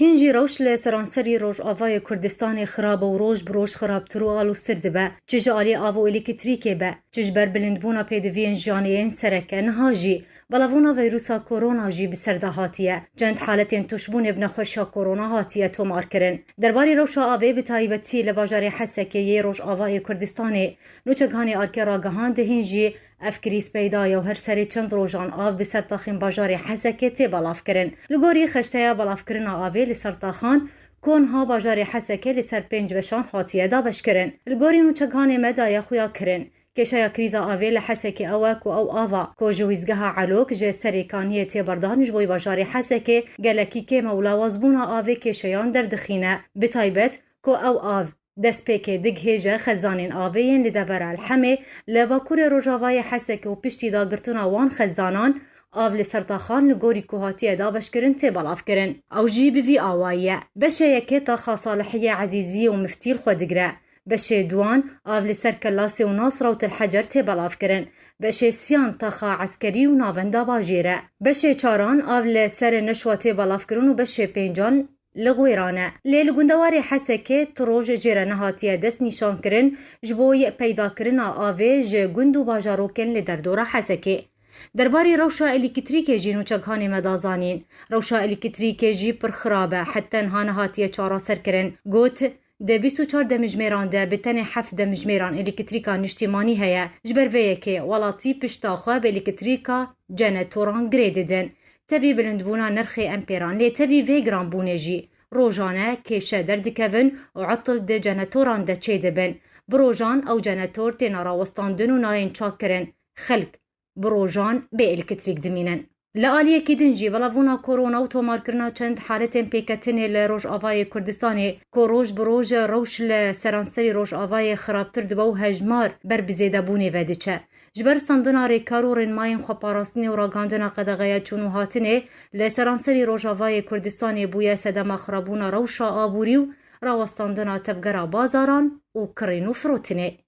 هنجی روش لی سرانسری روش آوای کردستان خراب و روش بروش خرابتر و آلوستر دبه چج آلی آو الکتریکی به چج بر بلندبونا پیدوین جانیین سرکه نهاجی بلاونا ویروسا کرونا جی بسرده هاتیه جند حالتین تشبون ابن خوشا کرونا هاتیه تومار کرن درباری روش آوای بتایبتی لباجاری حسکه یه روش آوای کردستانی نوچگانی آرکه راگهان ده هنجی افکریس پیدای و هر سری چند روزان آو به سرتاخین باجاری حسکه تی بالاف کرن لگوری خشتیا بالاف کرن آوی لسرتاخان کنها باجاری حسکه لسر پنج وشان هاتیه دابش کرن لگوری نوچگانی مدای خویا کرن کشایا کریزا آوی لحسکه اوک و او آوا کو جویزگاه علوک جه سریکانیه تی بردانج بوی باجاری حسکه گلکی که مولاوازبونا آوی کشایان در دخینه بتایبت کو او آو دست پیکه دیگ هیجه خزانین آوین لدور الحمه لباکور روژاوای حسکه و پشتی دا گرتنا وان خزانان آو لسرطاخان لگوری کوهاتی ادا بشکرن تی بالاف کرن او جی بوی آوائیه بشه یکی تا خاصالحیه عزیزی و مفتیل خودگره بشه دوان آو لسر کلاسی و ناصر و تلحجر تی بالاف کرن بشه سیان تاخا عسکری و ناوندا باجیره بشه چاران آو لسر نشواتی بالاف کرن و بشه پینجان لغویرانه لیل گندواری حسکه تروج جیره نهاتیه دست نیشان کرن جبوی پیدا کرن آوه جه گندو باجاروکن لدردورا حسکه درباری روشا الکتریکی جی نوچگهانی مدازانین روشا الکتریکی جی پر خرابه حتی انها نهاتیه چارا سر کرن گوت ده 24 دمجمیران ده بتنی 7 دمجمیران الکتریکا نشتیمانی هیا جبر ویکی ولاتی پشتاخواه به الکتریکا جنتوران گریددن تبی بلندبونا نرخی امپیران لی تبی ویگران بونه جی روژانه کشه دردکوین و عطل ده جنتوران ده چه دبن بروژان او جنتور تینا راوستاندن و ناین چاک کرن خلق بروژان به الکتریک دمینن لآلیه که دنجی بلاونا کرونا و تومار کرنا چند حالتین پیکتنی لروژ آوای کردستانی که روژ بروژ روش لسرانسری روژ آوای خرابتر دبو هجمار بر بزیده بونی ویده چه جبر سندنا ریکارو رنماین خواپاراستنی و راگاندنا قدغیه چونو هاتنه لسرانسری روژاوای کردستانی بویه سدما خرابونا روشا آبوری و راوستاندنا تبگرا بازاران و کرینو فروتنه